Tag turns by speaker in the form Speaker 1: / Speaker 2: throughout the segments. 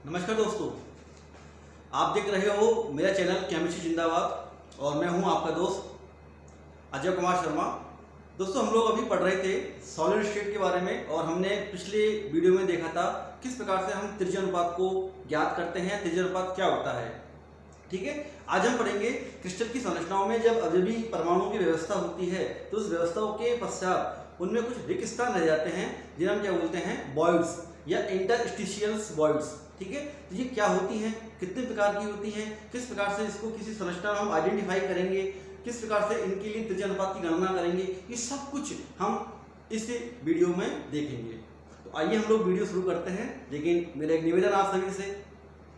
Speaker 1: नमस्कार दोस्तों, आप देख रहे हो मेरा चैनल केमिस्ट्री जिंदाबाद और मैं हूं आपका दोस्त अजय कुमार शर्मा। दोस्तों, हम लोग अभी पढ़ रहे थे सॉलिड स्टेट के बारे में और हमने पिछले वीडियो में देखा था किस प्रकार से हम त्रिज्य अनुपात को ज्ञात करते हैं, त्रिज्य अनुपात क्या होता है। ठीक है, आज हम पढ़ेंगे क्रिस्टल की संरचनाओं में जब अवयवी परमाणुओं की व्यवस्था होती है तो उस व्यवस्थाओं के पश्चात उनमें कुछ रिक्त स्थान रह जाते हैं जिन्हें हम क्या बोलते हैं, वॉइड्स या इंटरस्टिशियल्स वॉइड्स। ठीक है, तो ये क्या होती हैं, कितने प्रकार की होती हैं, किस प्रकार से इसको किसी संरचना में हम आइडेंटिफाई करेंगे, किस प्रकार से इनके लिए त्रिज्य अनुपात की गणना करेंगे, ये सब कुछ हम इस वीडियो में देखेंगे। तो आइए हम लोग वीडियो शुरू करते हैं। लेकिन मेरा एक निवेदन आप सभी से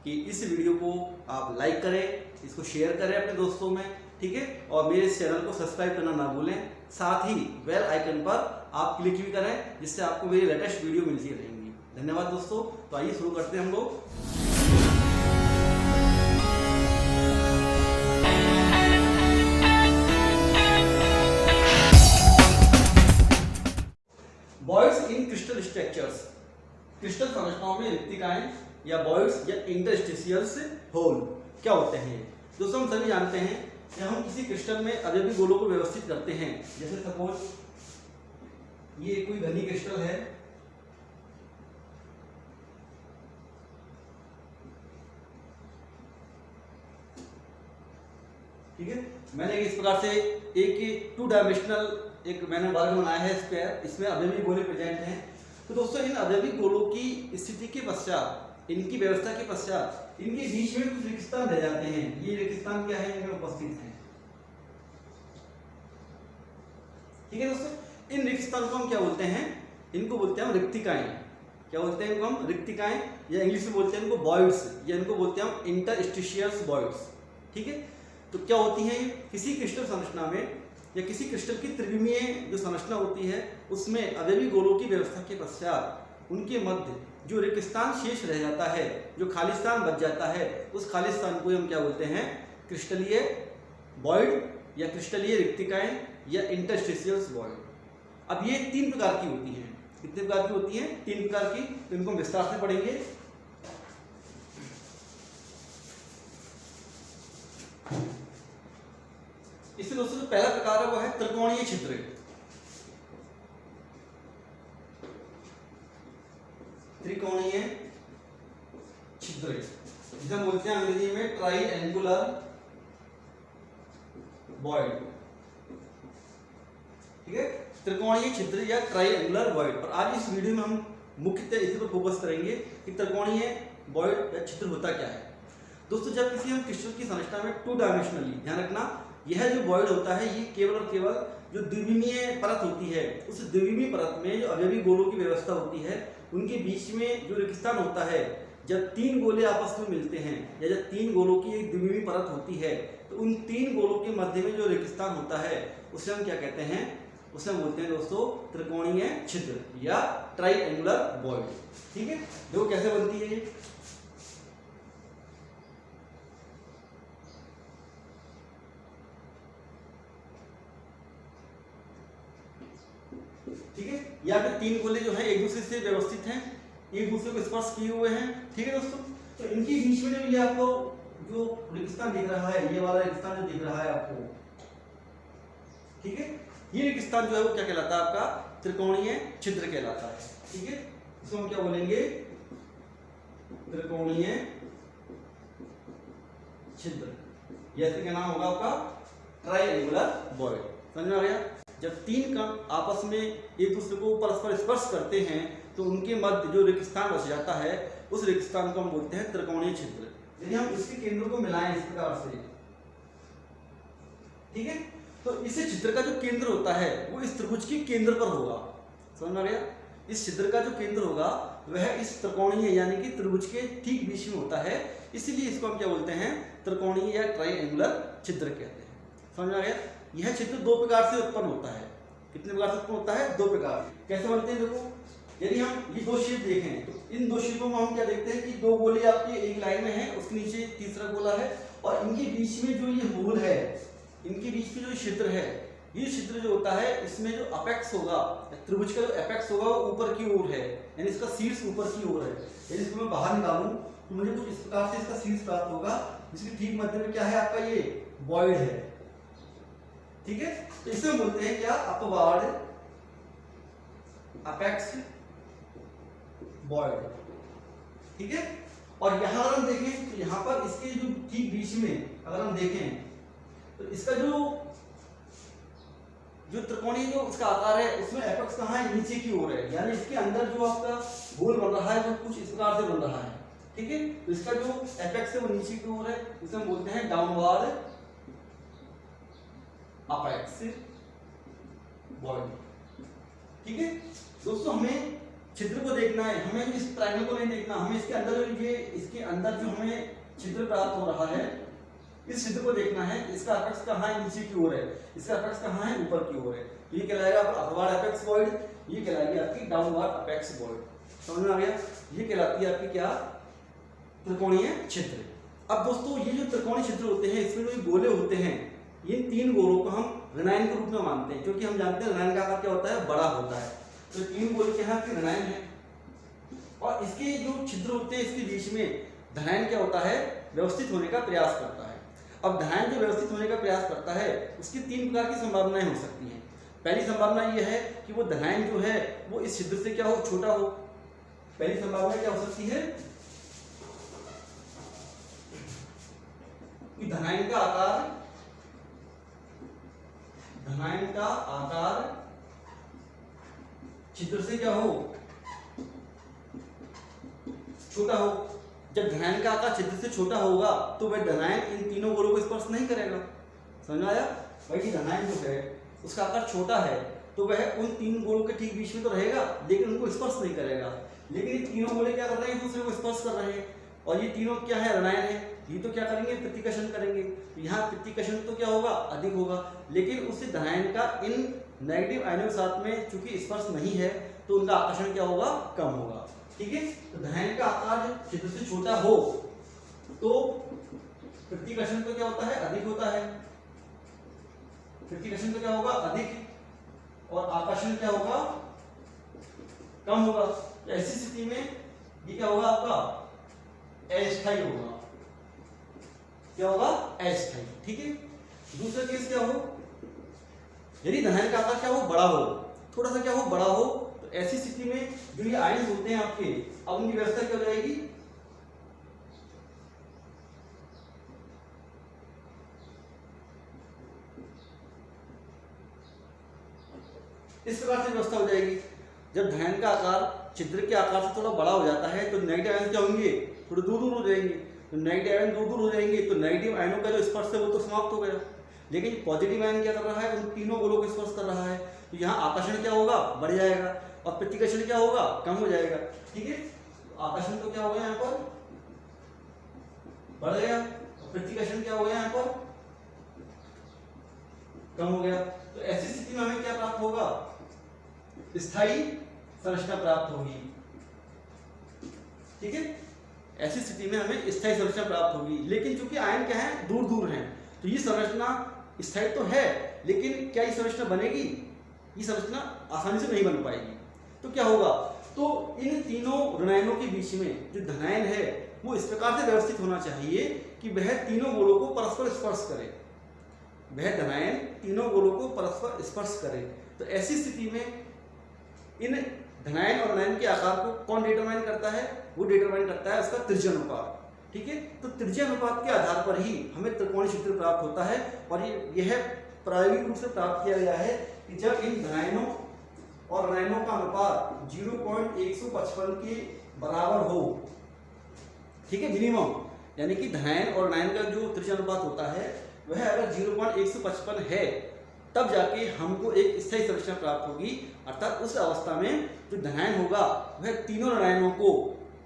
Speaker 1: कि इस वीडियो को आप लाइक करें, इसको शेयर करें अपने दोस्तों में। ठीक है, और मेरे इस चैनल को सब्सक्राइब करना ना भूलें, साथ ही बेल आइकन पर आप क्लिक भी करें जिससे आपको मेरी लेटेस्ट वीडियो मिलती रहेंगी। धन्यवाद दोस्तों। तो आइए शुरू करते हैं हम लोग। Voids in crystal structures, crystal संरचनाओं में रिक्तिकाएं या वॉइड्स या इंटरस्टिशियल्स होल क्या होते हैं। दोस्तों, हम सभी जानते हैं कि हम किसी क्रिस्टल में अवयवी गोलों को व्यवस्थित करते हैं। जैसे सपोज ये कोई घनी क्रिस्टल है, ठीक है। मैंने इस प्रकार से एक 2 डायमेंशनल एक मैंने वर्ग बनाया है स्क्वायर, इसमें अवयवी गोले प्रेजेंट हैं। तो दोस्तों, इन अवयवी गोलों की स्थिति के पश्चात, इनकी व्यवस्था के पश्चात इनके बीच में कुछ रिक्त स्थान रह जाते हैं। ये रिक्त स्थान क्या है, इनमें उपस्थित हैं। ठीक है दोस्तों, इन रिक्त स्थान को हम क्या बोलते हैं, इनको बोलते हैं हम रिक्तिकाएं। क्या बोलते हैं इनको हम, रिक्तिकाएं, या इंग्लिश में बोलते हैं इनको वॉइड्स, या इनको बोलते हैं हम इंटरस्टिशियल्स वॉइड्स। ठीक है, तो क्या होती है, किसी क्रिस्टल संरचना में या किसी क्रिस्टल की त्रिविमीय जो संरचना होती है उसमें अवयवी गोलों की व्यवस्था के पश्चात उनके मध्य जो रिक्त स्थान शेष रह जाता है, जो खाली स्थान बच जाता है, उस खाली स्थान को हम क्या बोलते हैं, क्रिस्टलीय वॉइड या क्रिस्टलीय रिक्तिकाएं या इंटरस्टिशियल्स वॉइड। अब ये 3 प्रकार की होती हैं। कितने प्रकार की होती हैं, 3 प्रकार की। तो इनको विस्तार से पढ़ेंगे। इससे दोस्तों जो पहला प्रकार है वो है त्रिकोणीय छिद्र। त्रिकोणीय छिद्र जिसे हम बोलते हैं अंग्रेजी में ट्राइएंगुलर वॉइड। ठीक है, त्रिकोणीय छिद्र या ट्राइएंगुलर वॉइड पर आज इस वीडियो में हम मुख्यतः इसी पर फोकस करेंगे कि त्रिकोणीय वॉइड या छिद्र होता क्या है। दोस्तों, जब किसी हम क्रिस्टल की संरचना में 2 डायमेंशनली, ध्यान रखना, यह जो वॉइड होता है ये केवल और केवल जो द्विविमीय परत होती है, उस द्विविमीय परत में जो अवयवी गोलों की व्यवस्था होती है उनके बीच में जो रिक्त स्थान होता है, जब 3 गोले आपस में मिलते हैं या जब 3 गोलों की एक द्विविमीय परत होती है तो उन 3 गोलों के मध्य में जो रिक्त स्थान होता है उसे हम क्या कहते हैं, उसे हम बोलते हैं दोस्तों त्रिकोणीय छिद्र या ट्राइएंगुलर वॉइड। ठीक है, देखो कैसे बनती है ये। ठीक है, यहाँ पे 3 गोले जो है एक दूसरे से व्यवस्थित हैं, एक दूसरे को स्पर्श किए हुए हैं। ठीक है दोस्तों, तो इनके बीच में जो ये आपको जो रिक्त स्थान दिख रहा है, ये वाला रिक्त स्थान जो दिख रहा है आपको, ठीक है, ये रिक्त स्थान जो है वो क्या कहलाता है, आपका त्रिकोणीय छिद्र कहलाता है। ठीक है, इसको हम क्या बोलेंगे, त्रिकोणीय छिद्र, यह क्या नाम होगा आपका, ट्राइएंगुलर वॉइड। समझ में आ गया। जब 3 कण आपस में एक दूसरे को परस्पर स्पर्श करते हैं तो उनके मध्य जो रिक्त स्थान बच जाता है उस रिक्त स्थान को हम बोलते हैं त्रिकोणीय छिद्र। यदि हम इसके केंद्र को मिलाएं इस प्रकार से, ठीक है, तो इस छिद्र का जो केंद्र होता है वो इस त्रिभुज के केंद्र पर होगा। समझ में आ गया। इस छिद्र का जो केंद्र होगा वह इस त्रिकोणीय यानी कि त्रिभुज के ठीक बीच में होता है, इसलिए इसको हम क्या बोलते हैं, त्रिकोणीय या ट्राइएंगुलर छिद्र कहते हैं। समझ में आ गया। यह छिद्र 2 प्रकार से उत्पन्न होता है। कितने प्रकार से उत्पन्न होता है, 2 प्रकार। कैसे बनते हैं, देखो, यदि हम ये 2 शेप देखें तो इन 2 शेपों में हम क्या देखते हैं कि 2 गोले आपके एक लाइन में हैं, उसके नीचे तीसरा गोला है और इनके बीच में जो ये होल है, इनके बीच में जो छिद्र है ये छिद्र जो होता है इसमें जो अपेक्स होगा, त्रिभुज का जो अपेक्स होगा वो ऊपर की ओर है, यानी इसका शीर्ष ऊपर की ओर है। यदि इसको मैं बाहर निकालूं तो मुझे कुछ इस प्रकार से इसका शीर्ष प्राप्त होगा, जिसके ठीक मध्य में क्या है आपका ये वॉइड है। ठीक है, तो इसे बोलते हैं क्या, अपवार्ड अपेक्स वॉइड। ठीक है, और यहां अगर हम देखें तो यहां पर इसके जो ठीक बीच में अगर हम देखें तो इसका जो त्रिकोणीय जो इसका आकार है उसमें एपेक्स कहाँ है, नीचे की ओर है, यानी इसके अंदर जो आपका गोल बन रहा है वो कुछ इस प्रकार से बन रहा है। ठीक है, तो इसका जो एपेक्स है वो नीचे की ओर है, इसे हम बोलते हैं डाउनवर्ड अपेक्स वॉइड। ठीक है दोस्तों, हमें छिद्र को देखना है, हमें इस ट्रायंगल को नहीं देखना, हमें इसके अंदर जो हमें छिद्र प्राप्त हो रहा है इस छिद्र को देखना है। इसका अपेक्स कहाँ है, नीचे की ओर है, इसका अपेक्स कहाँ है, ऊपर की ओर है। तो ये कहलाएगा अपवर्ड अपेक्स वॉइड, ये कहलाएगी आपकी डाउनवर्ड अपेक्स वॉइड। समझ में आ गया, ये कहलाती है आपकी क्या, त्रिकोणीय छिद्र। अब दोस्तों ये जो त्रिकोणीय छिद्र होते हैं इसमें जो गोले होते हैं, इन तीन गोलों को हम ऋणायन के रूप में मानते हैं, क्योंकि हम जानते हैं ऋणायन का आकार क्या होता है, बड़ा होता है। तो तीन गोले क्या है, ऋणायन है, और इसके जो छिद्र होते हैं इसके बीच में धनायन क्या होता है, व्यवस्थित होने का प्रयास करता है। अब धनायन जो व्यवस्थित होने का प्रयास करता है उसकी तीन प्रकार की संभावनाएं हो सकती हैं। पहली संभावना यह है कि वो धनायन जो है वो इस छिद्र से क्या हो, छोटा हो। पहली संभावना क्या हो सकती है कि धनायन का आकार छिद्र से क्या हो, छोटा हो। जब धनायन का आकार छिद्र से छोटा होगा तो वह धनायन इन तीनों गोलों को स्पर्श नहीं करेगा। समझ में आया, भाई धनायन जो है उसका आकार छोटा है तो वह उन तीन गोलों के ठीक बीच में तो रहेगा लेकिन उनको स्पर्श नहीं करेगा। लेकिन ये तीनों गोले क्या कर रहे हैं, एक दूसरे को स्पर्श कर रहे हैं, और ये तीनों क्या है, ऋणायन है, ये तो क्या करेंगे, प्रतिकर्षण करेंगे। यहाँ प्रतिकर्षण तो क्या होगा, अधिक होगा, लेकिन उससे धनायन का इन नेगेटिव आयनों के साथ में चूंकि स्पर्श नहीं है तो उनका आकर्षण क्या होगा, कम होगा। ठीक है, तो धनायन का आकार जब छिद्र से छोटा हो तो प्रतिकर्षण तो क्या होता है, अधिक होता है, प्रतिकर्षण तो क्या होगा, अधिक, और आकर्षण क्या होगा, कम होगा। तो ऐसी स्थिति में ये क्या होगा, आपका अस्थायी होगा। क्या होगा, अस्थायी। ठीक है, दूसरा केस क्या हो, यदि धनायन का आकार क्या हो, बड़ा हो, थोड़ा सा क्या हो, बड़ा हो, तो ऐसी स्थिति में जो ये आयन होते हैं आपके, अब उनकी व्यवस्था क्या हो जाएगी, इस प्रकार से व्यवस्था हो जाएगी। जब धनायन का आकार छिद्र के आकार से थोड़ा बड़ा हो जाता है तो नेगेटिव आयन क्या होंगे, थोड़े दूर दूर हो जाएंगे। तो नेगेटिव आयन दूर दूर हो जाएंगे तो नेगेटिव आयनों का जो स्पर्श है वो तो समाप्त हो गया। लेकिन पॉजिटिव आयन क्या कर रहा है, उन तीनों गोलों को स्पर्श कर रहा है, तो यहाँ आकर्षण क्या होगा, बढ़ जाएगा, और प्रतिकर्षण क्या होगा, कम हो जाएगा। ठीक है, आकर्षण तो क्या हो गया, यहाँ पर बढ़ गया, और प्रतिकर्षण क्या हो गया, यहाँ पर कम हो गया। तो ऐसी स्थिति में हमें क्या प्राप्त होगा, स्थायी संरचना प्राप्त होगी। ठीक है, ऐसी स्थिति में हमें स्थायी संरचना प्राप्त होगी। लेकिन चूंकि आयन क्या है, दूर दूर हैं, तो ये संरचना स्थायी तो है, लेकिन क्या ये संरचना बनेगी, ये संरचना आसानी से नहीं बन पाएगी। तो क्या होगा, तो इन तीनों ऋणायनों के बीच में जो धनायन है वो इस प्रकार से व्यवस्थित होना चाहिए कि वह तीनों गोलों को परस्पर स्पर्श करे, वह धनायन तीनों गोलों को परस्पर स्पर्श करे। तो ऐसी स्थिति में इन धनायन और ऋणायन के आकार को कौन डिटरमाइन करता है, वो डिटरमाइन करता है उसका त्रिज्या अनुपात। ठीक है, तो त्रिज्या अनुपात के आधार पर ही हमें त्रिकोणीय छिद्र प्राप्त होता है, और यह प्रायोगिक रूप से प्राप्त किया गया है कि जब इन धनायनों और ऋणायनों का अनुपात 0.155 के बराबर हो। ठीक है, मिनिमम, यानी कि धनायन और ऋणायन का जो त्रिज्या अनुपात होता है वह अगर 0.155 है तब जाके हमको एक स्थायी संरचना प्राप्त होगी। अर्थात उस अवस्था में जो धनायन होगा वह तीनों ऋणायनों को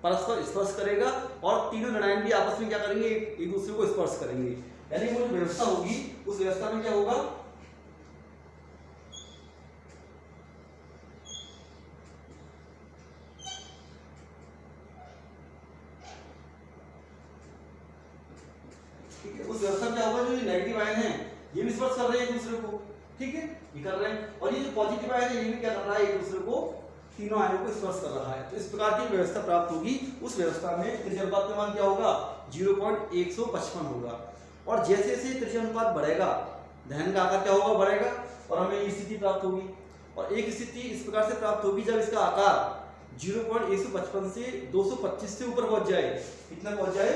Speaker 1: परस्पर स्पर्श करेगा, और तीनों ऋणायन भी आपस में क्या करेंगे, एक दूसरे को स्पर्श करेंगे। यानी वो जो व्यवस्था होगी उस व्यवस्था में क्या होगा, ठीक है, उस व्यवस्था में क्या होगा, जो नेगेटिव आयन है ये भी स्पर्श कर रहे हैं एक दूसरे को। ठीक है, ये कर रहे हैं। और ये जो पॉजिटिव आयन है ये भी क्या कर रहा है, एक दूसरे को तीनों आयनों को स्पर्श कर रहा है। तो इस प्रकार की व्यवस्था प्राप्त होगी। उस व्यवस्था में त्रिज्या अनुपात का मान क्या होगा, 0.155 होगा। और जैसे जैसे त्रिज्या अनुपात बढ़ेगा धन का आकार क्या होगा, बढ़ेगा, और हमें ये स्थिति प्राप्त होगी। और एक स्थिति इस प्रकार से प्राप्त होगी जब इसका आकार 0.155 से 225 से ऊपर पहुंच जाए। कितना पहुंच जाए,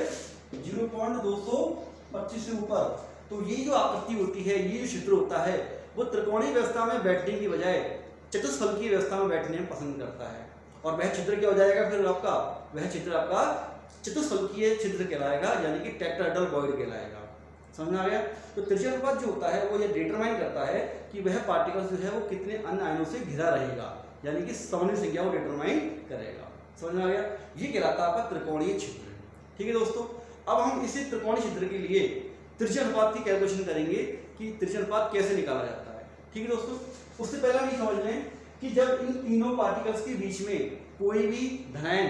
Speaker 1: 0.225 से ऊपर। तो ये जो आकृति होती है, ये जो छिद्र होता है, वो त्रिकोणीय व्यवस्था में बैठने की बजाय चतुष्फलकीय व्यवस्था में बैठने में पसंद करता है। और वह छिद्र क्या हो जाएगा फिर आपका, वह छिद्र आपका चतुष्फलकीय छिद्र कहलाएगा, यानी कि टेट्राहेड्रल वॉइड कहलाएगा। समझ में आ गया। तो त्रिज्या अनुपात जो होता है वो ये डिटरमाइन करता है कि वह पार्टिकल जो है वो कितने अन्य आयनों से घिरा रहेगा, यानी कि समन्वय संख्या को डिटरमाइन करेगा। समझ में आ गया। ये कहलाता है आपका त्रिकोणीय छिद्र। ठीक है दोस्तों, अब हम इसी त्रिकोणीय छिद्र के लिए त्रिज्या अनुपात की कैलकुलेशन करेंगे कि त्रिज्या अनुपात कैसे निकाला जाता है। ठीक है दोस्तों, उससे पहले हम ये समझ लें कि जब इन तीनों पार्टिकल्स के बीच में कोई भी धनायन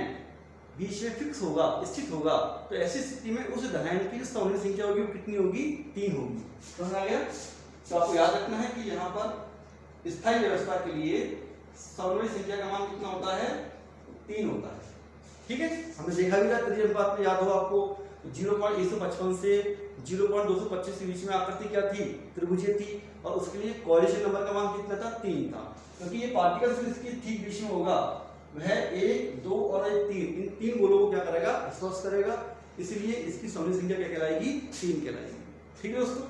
Speaker 1: बीच में फिक्स होगा, स्थित होगा, तो ऐसी स्थिति में उस धनायन की जो समन्वय संख्या होगी वो कितनी होगी, 3 होगी। समझ आ गया। तो आपको याद रखना है कि यहाँ पर स्थायी व्यवस्था के लिए समन्वय संख्या का मान कितना होता है, 3 होता है। ठीक है, हमने देखा भी था त्रिज्या अनुपात में, याद हो आपको 0.155 से 0.225 के बीच में आकृति क्या थी, त्रिभुजीय थी। और उसके लिए कोरिलेशन नंबर का मान कितना था, 3 था। क्योंकि ये पार्टिकल्स इसके ठीक बीच में होगा, वह 1, 2 और 3, इन 3 गोलों को क्या करेगा, स्पर्श करेगा। इसलिए इसकी समन्वय संख्या क्या कहलाएगी, 3 कहलाएगी। ठीक है दोस्तों।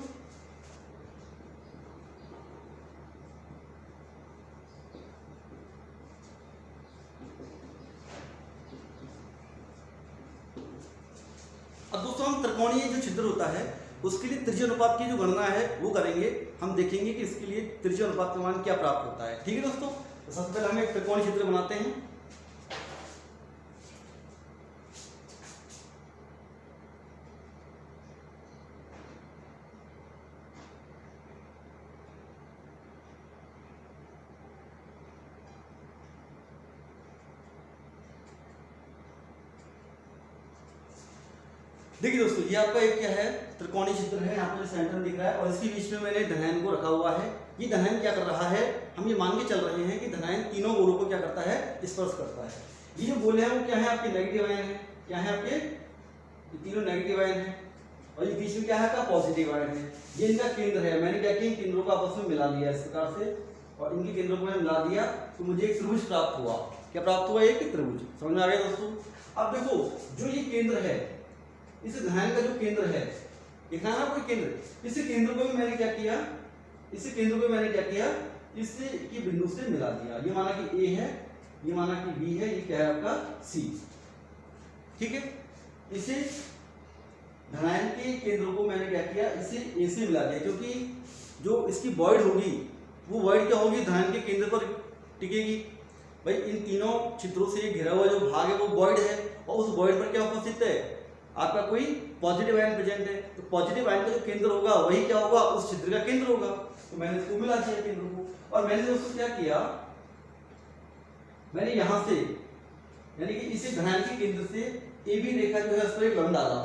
Speaker 1: अब दोस्तों हम त्रिकोणीय जो छिद्र होता है उसके लिए त्रिज्या अनुपात की जो गणना है वो करेंगे। हम देखेंगे कि इसके लिए त्रिज्या अनुपात का मान क्या प्राप्त होता है। ठीक है दोस्तों, तो सबसे पहले हम एक त्रिकोणीय छिद्र बनाते हैं। देखिए दोस्तों, ये आपका एक क्या है, त्रिकोणीय छिद्र है। यहाँ पर सेंटर दिख रहा है और इसके बीच में मैंने धनायन को रखा हुआ है। ये धनायन क्या कर रहा है, हम ये मान के चल रहे हैं कि धनायन तीनों गोलों को क्या करता है, स्पर्श करता है। ये जो गोले हैं वो क्या है, आपके नेगेटिव आयन है। क्या है आपके, ये तीनों नेगेटिव आयन है। और ये बीच में क्या है आपका पॉजिटिव आयन है। ये इनका केंद्र है। मैंने क्या किया, इन केंद्रों को आपस में मिला दिया इस प्रकार से, और इनके केंद्रों को मैंने मिला दिया तो मुझे एक त्रिभुज प्राप्त हुआ। क्या प्राप्त हुआ, एक त्रिभुज। समझ में आ गया दोस्तों। अब देखो, जो ये केंद्र है, इस धनायन का जो केंद्र है, दिखा ना कोई केंद्र, इस केंद्र को भी मैंने क्या किया, इस केंद्र को मैंने क्या किया, इस की बिंदु से मिला दिया। ये माना कि A है, ये माना कि B है, ये क्या है आपका C। ठीक है, इसे धनायन के केंद्र को मैंने क्या किया, इसे A से मिला दिया, क्योंकि जो इसकी वॉइड होगी वो वॉइड क्या होगी, धनायन के केंद्र पर टिकेगी। भाई इन तीनों छिद्रों से घिरा हुआ जो भाग है वो वॉइड है, और उस वॉइड पर क्या उपस्थित है, आपका कोई पॉजिटिव आयन प्रेजेंट है। तो पॉजिटिव आयन का जो केंद्र होगा वही क्या होगा, उस छिद्र का केंद्र होगा। तो मैंने इसको मिला दिया केंद्र को। और मैंने दोस्तों क्या किया, मैंने यहां से यानी कि इसे धनायन के केंद्र से AB रेखा जो है उस पर एक लंब डाला,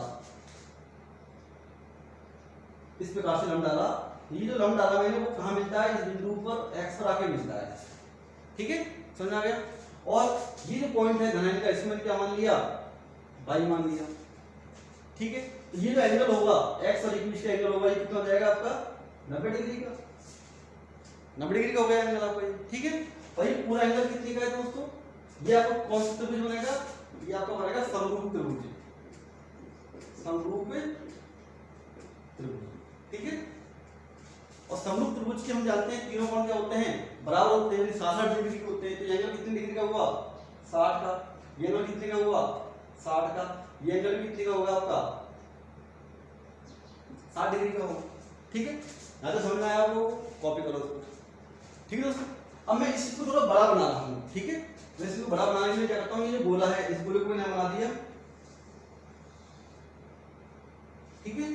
Speaker 1: इस प्रकार से लंब डाला। ये जो लंब डाला मैंने वो कहां मिलता है, इस बिंदु पर X पर आके मिलता है। ठीक है, समझ आ गया। और ये जो पॉइंट है धनायन का, इसमें क्या मान लिया, y मान लिया। ठीक है, तो ये जो एंगल होगा x और y का एंगल होगा, ये कितना हो जाएगा आपका 90 डिग्री का। 90 डिग्री का हो गया एंगल आपका। ठीक है, और ये पूरा एंगल कितने का है दोस्तों, ये आपको कौन सा त्रिभुज बनेगा, ये आपका बनेगा समरूप त्रिभुज। समरूप त्रिभुज। ठीक है, और समरूप त्रिभुज के हम जानते हैं तीनों कोण क्या होते हैं, बराबर होते हैं, 60 डिग्री के होते हैं। तो ये एंगल कितने डिग्री का हुआ, 60 का। ये एंगल कितने का हुआ, 60 का। ये एंगल कितने का होगा आपका, 60 डिग्री का होगा। ठीक है, यहाँ तो समझ में आया आपको, कॉपी करो उसको। ठीक है दोस्तों, अब मैं इसको थोड़ा बड़ा बना रहा हूँ। ठीक है, मैं इसको बड़ा बनाने के लिए क्या करता हूँ, ये जो गोला है इस गोले को मैंने बना दिया। ठीक है,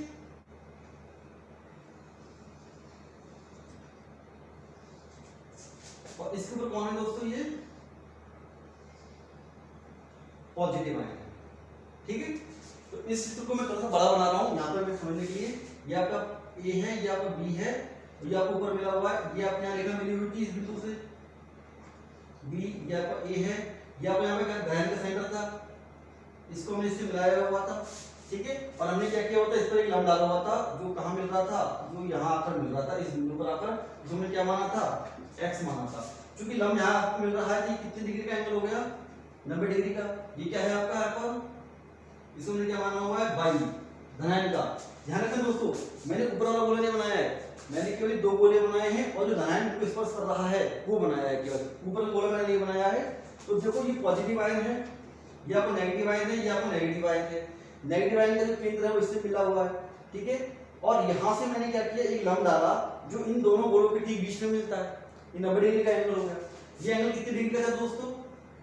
Speaker 1: और इसके ऊपर कौन है दोस्तों, ये पॉजिटिव आयन है। ठीक है, तो इस चित्र को मैं थोड़ा सा बड़ा बना रहा हूं यहाँ पर मैं समझने के लिए। ये आपका A है, ये आपका B है, ये आपको ऊपर मिला हुआ है, ये आपने यहाँ रेखा मिली हुई थी इस बिंदु से बी, ये आपका ए है, ये आपको यहाँ पे क्या दाहिने का सेंटर था, इसको हमने इससे मिलाया हुआ था, ठीक है। और हमने क्या किया होता है, इस पर एक लंब डाला हुआ था जो कहाँ मिल रहा था, जो यहाँ आकर मिल रहा था, इस बिंदु पर आकर, इसको हमने क्या माना था, x माना था। क्योंकि लंब यहाँ आपको मिल रहा है, ये कितने डिग्री का एंगल हो गया, 90 डिग्री का। ये क्या है आपका यहाँ पर, इसको हमने क्या माना हुआ है, बाई धनायन का। ध्यान रखना दोस्तों, मैंने ऊपर वाला गोला नहीं बनाया है, मैंने केवल 2 गोले बनाए हैं और जो धनायन को स्पर्श कर रहा है वो बनाया है केवल, ऊपर का गोला मैंने नहीं बनाया है। तो देखो ये पॉजिटिव आयन है, ये आपको नेगेटिव आयन है, ये आपको नेगेटिव आयन है। नेगेटिव आयन का जो केंद्र है वो इससे मिला हुआ है, ठीक है। और यहाँ से मैंने क्या किया, एक लंब डाला जो इन दोनों गोलों के ठीक बीच में मिलता है, ये 90 डिग्री का एंगल हो गया। ये एंगल कितने डिग्री का था दोस्तों,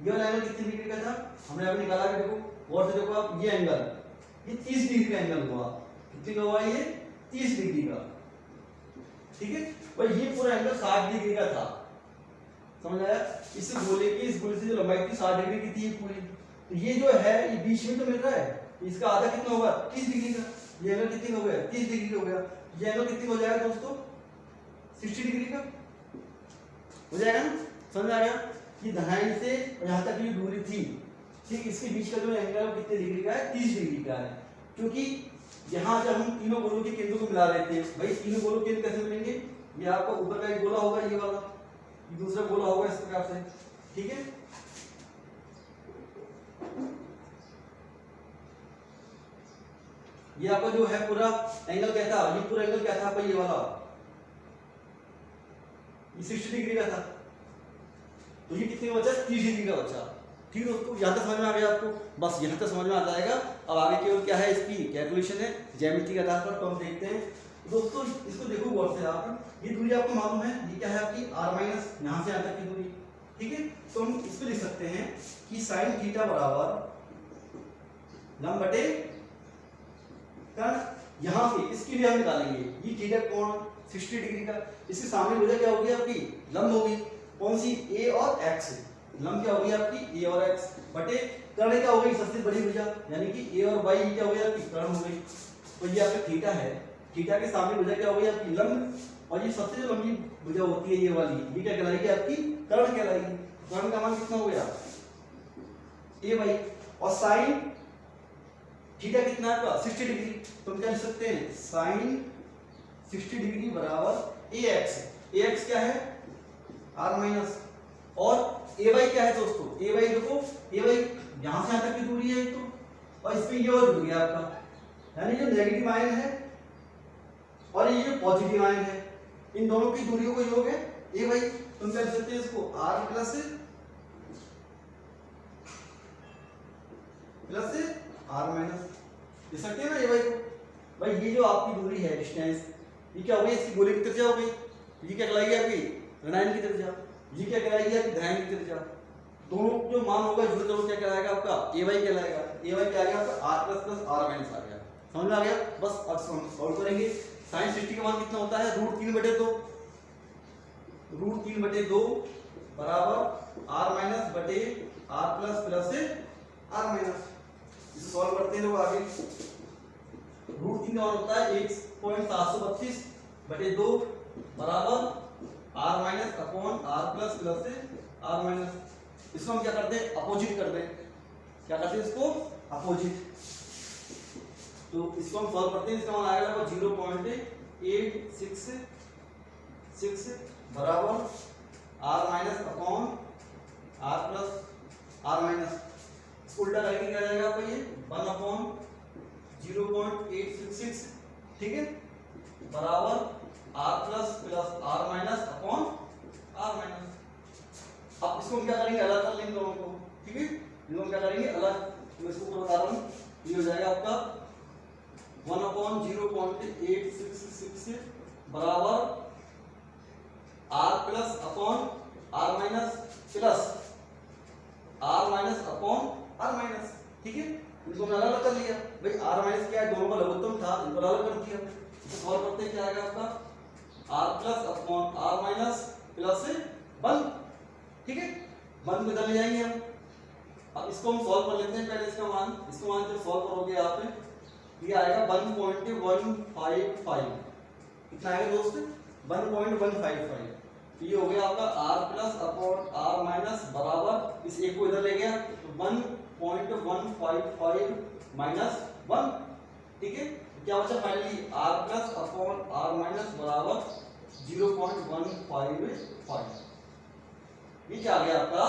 Speaker 1: ये वाला एंगल कितने डिग्री का था, हमने अभी निकाला कि देखो गौर से देखो आप, ये एंगल ये 30 डिग्री का एंगल हुआ। कितने का हुआ, ये 30 डिग्री का, ठीक है। और ये पूरा एंगल 60 डिग्री का था, समझ आया। इस गोले से जो लंबाई थी 60 डिग्री की थी पूरी। तो ये जो है ये बीच में तो मिल रहा है, इसका आधा कितना होगा, 30 डिग्री का। ये एंगल कितने हो गया, 30 डिग्री हो गया। ये एंगल कितने हो जाएगा दोस्तों, 60 डिग्री का हो जाएगा ना, समझ आ गया। ये धनायन से यहाँ तक की दूरी थी, ठीक, इसके बीच का जो एंगल है कितने डिग्री का है, 30 डिग्री का है। क्योंकि यहाँ जब हम तीनों गोलों के केंद्रों को मिला लेते हैं, भाई तीनों गोलों के केंद्र कैसे मिलेंगे, ये आपका ऊपर का एक गोला होगा, ये वाला, ये दूसरा गोला होगा इस प्रकार से, ठीक है। ये आपका जो है पूरा एंगल क्या था, ये पूरा एंगल क्या था आपका, ये वाला, ये 60 डिग्री का था। तो ये कितने बचा, 30 डिग्री का बचा, ठीक है दोस्तों। यहाँ तक समझ में आ गया आपको, बस यहाँ तक समझ में आ जाएगा। अब आगे केवल क्या है, इसकी कैलकुलेशन है ज्यामिति के आधार पर। तो हम देखते हैं दोस्तों, इसको देखो गौर से आप, ये दूरी आपको मालूम है, ये क्या है आपकी r माइनस यहाँ से यहाँ तक की दूरी, ठीक है। तो हम इस पे लिख सकते हैं कि साइन थीटा बराबर लंब बटे कर्ण, यहाँ से इसके लिए हम निकालेंगे, ये थीटा कोण 60 डिग्री का, इसके सामने भुजा क्या होगी आपकी, लंब होगी, कौन सी, a और x। लंब क्या होगी आपकी, a और x बटे कर्ण क्या होगी, सबसे बड़ी भुजा, यानी कि a और y क्या हो गया आपकी, कर्ण हो गई। तो ये आपका थीटा है, थीटा के सामने भुजा क्या होगी आपकी, लंब, और ये सबसे जो लंबी भुजा होती है ये वाली, ये क्या कहलाएगी आपकी, कर्ण कहलाएगी। कर्ण का मान कितना हो गया, a/, और साइन थीटा कितना है आपका, 60 डिग्री। तो हम क्या लिख सकते हैं, साइन 60 डिग्री बराबर ax। ax क्या है, r माइनस, और ay क्या है दोस्तों, ay देखो, ay यहाँ से यहाँ तक की दूरी है तो, और इसमें ये और जुड़ गया आपका, यानी जो नेगेटिव आयन है और ये जो पॉजिटिव आयन है, इन दोनों की दूरियों को योग है ay। तुम क्या लिख सकते हैं इसको, r प्लस r माइनस, लिख सकते हैं ना ay को। भाई ये जो आपकी दूरी है, डिस्टेंस, ये क्या हो गई, इसकी गोले की त्रिज्या हो गई, ये क्या कहलाएगी आपकी, ऋणायन की त्रिज्या, ये क्या कहलाएगी आपकी, धनायन की त्रिज्या। दोनों जो मान होगा जुड़ कर क्या कहलाएगा आपका, ay कहलाएगा। ay क्या आ गया आपका, r प्लस r माइनस आ गया, समझ में आ गया। बस अब हम सॉल्व करेंगे। साइन 60 का मान कितना होता है, √3/2, √3/2 बराबर r माइनस बटे r प्लस r माइनस। इसे सॉल्व करते हैं लोग आगे। √3 का मान होता है 1.732/2 बराबर r minus upon r plus r minus. इसको हम क्या करते हैं, अपोजिट कर दें, क्या करते हैं इसको, अपोजिट। तो इसको हम सॉल्व करते हैं, इसका मान आएगा 0.866 बराबर r minus upon r plus r minus. इसको उल्टा करके क्या जाएगा आपका, ये 1/0.866, ठीक है, बराबर r plus r minus upon r minus. अब इसको हम क्या करेंगे, अलग कर लेंगे दोनों को, ठीक है। इसको हम क्या करेंगे अलग, मैं इसको ऊपर बता रहा हूँ, ये हो जाएगा आपका 1/0.866 बराबर r plus upon r minus plus r minus upon r minus, ठीक है। इसको हमने अलग कर लिया, भाई r माइनस क्या है, दोनों का लघुत्तम था, इनको अलग कर दिया। इसको सॉल्व करते हैं, क्या आएगा आपका, r plus upon r minus plus 1, ठीक है, 1 को इधर ले जाएंगे हम। अब इसको हम सॉल्व कर लेते हैं पहले, इसका मान जब सॉल्व करोगे आप, ये आएगा 1.155, कितना आएगा दोस्त, 1.155। तो ये हो गया आपका r plus upon r minus बराबर इस एक को इधर ले गया तो 1.155 माइनस 1। ठीक है, क्या बचा finally r plus upon r minus बराबर 0.155। ये क्या आ गया आपका,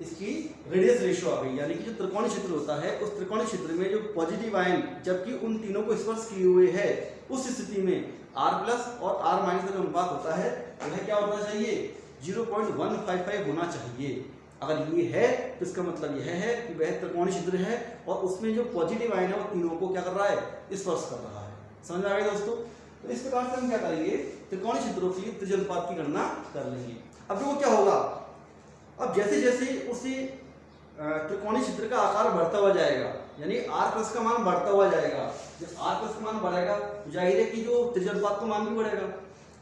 Speaker 1: इसकी रेडियस रेशियो आ गई। यानी कि जो त्रिकोणीय क्षेत्र होता है उस त्रिकोणीय क्षेत्र में जो पॉजिटिव आयन जबकि उन तीनों को स्पर्श किए हुए है उस स्थिति में r प्लस और r माइनस का जो अनुपात होता है वह क्या होना चाहिए, 0.155 होना चाहिए। अगर ये है तो इसका मतलब यह है कि वह त्रिकोणीय क्षेत्र है और उसमें जो पॉजिटिव आयन है वो तीनों को क्या कर रहा है, स्पर्श कर रहा है। समझ आ गया दोस्तों। तो इस प्रकार से हम क्या करेंगे, त्रिकोणीय क्षेत्रों के लिए त्रिज्या अनुपात की गणना कर लेंगे। अब देखो क्या होगा, अब जैसे जैसे उसी त्रिकोणीय क्षेत्र का आकार बढ़ता हुआ जाएगा यानी r प्लस का मान बढ़ता हुआ जाएगा, जब r प्लस का मान बढ़ेगा तो जाहिर है कि जो त्रिज्या अनुपात का मान भी बढ़ेगा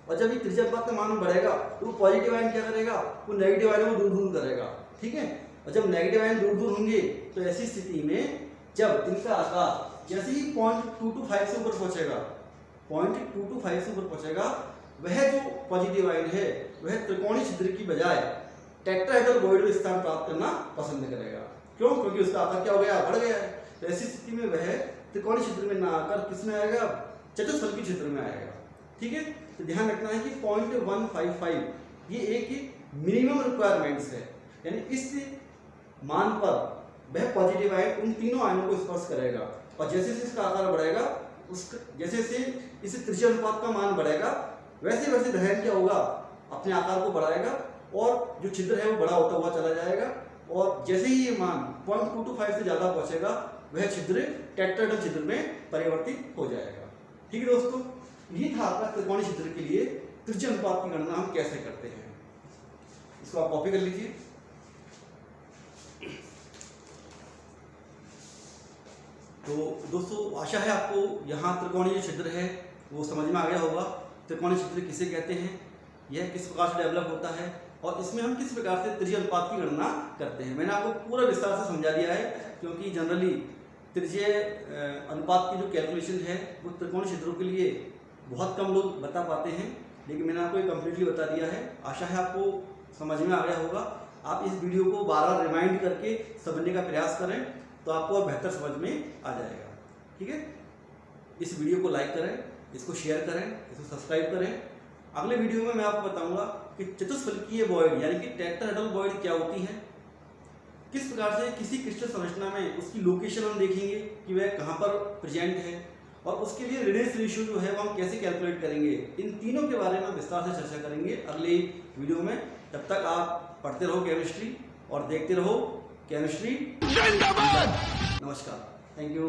Speaker 1: और जब ये त्रिज्या अनुपात का मान बढ़ेगा तो वो पॉजिटिव आयन क्या करेगा, वो नेगेटिव आयन को दूर दूर करेगा। ठीक है, और जब नेगेटिव आयन दूर दूर होंगे तो ऐसी स्थिति में जब इनका आकार जैसे ही 0.225 से ऊपर पहुंचेगा, 0.225 से ऊपर पहुंचेगा, वह जो पॉजिटिव आयन है वह त्रिकोणीय छिद्र की बजाय टेट्राहेड्रल वॉइड में स्थान प्राप्त करना पसंद करेगा। क्यों, क्योंकि उसका आकार क्या हो गया, बढ़ गया है। तो ऐसी स्थिति में वह त्रिकोणीय क्षेत्र में ना आकर किस में आएगा, चतुष्फलकी क्षेत्र में आएगा। ठीक है, तो ध्यान रखना है कि 0.155 ये एक मिनिमम रिक्वायरमेंट्स है, यानी इस मान पर वह पॉजिटिव आयन उन तीनों आयनों को स्पर्श करेगा और जैसे जैसे इसका आकार बढ़ेगा जैसे जैसे इस त्रिज्या अनुपात का मान बढ़ेगा वैसे वैसे दहन क्या होगा, अपने आकार को बढ़ाएगा और जो छिद्र है वो बड़ा होता हुआ चला जाएगा और जैसे ही ये मान 0.225 से ज्यादा पहुंचेगा वह छिद्र टेट्राहेड्रल छिद्र में परिवर्तित हो जाएगा। ठीक है दोस्तों, ये था आपका त्रिकोणीय छिद्र के लिए त्रिज्या अनुपात की गणना हम कैसे करते हैं। इसको आप कॉपी कर लीजिए। तो दोस्तों आशा है आपको यहाँ त्रिकोणीय छिद्र है वो समझ में आ गया होगा। त्रिकोणीय छिद्र किसे कहते हैं, यह किस प्रकार से डेवलप होता है और इसमें हम किस प्रकार से त्रिज्या अनुपात की गणना करते हैं। मैंने आपको पूरा विस्तार से समझा दिया है क्योंकि जनरली त्रिज्या अनुपात की जो कैलकुलेशन है वो त्रिकोणीय क्षेत्रों के लिए बहुत कम लोग बता पाते हैं, लेकिन मैंने आपको ये कम्प्लीटली बता दिया है। आशा है आपको समझ में आ गया होगा। आप इस वीडियो को बार-बार रिमाइंड करके समझने का प्रयास करें तो आपको और बेहतर समझ में आ जाएगा। ठीक है, इस वीडियो को लाइक करें, इसको शेयर करें, इसको सब्सक्राइब करें। अगले वीडियो में मैं आपको बताऊंगा कि चतुष्फलकीय वॉइड यानी कि टेट्राहेड्रल वॉइड क्या होती है, किस प्रकार से किसी क्रिस्टल संरचना में उसकी लोकेशन हम देखेंगे कि वह कहाँ पर प्रेजेंट है और उसके लिए रेडियस रेशियो जो है वो हम कैसे कैलकुलेट करेंगे। इन तीनों के बारे में विस्तार से चर्चा करेंगे अगले वीडियो में। तब तक आप पढ़ते रहो केमिस्ट्री और देखते रहो केमिस्ट्री जिंदाबाद। नमस्कार, थैंक यू।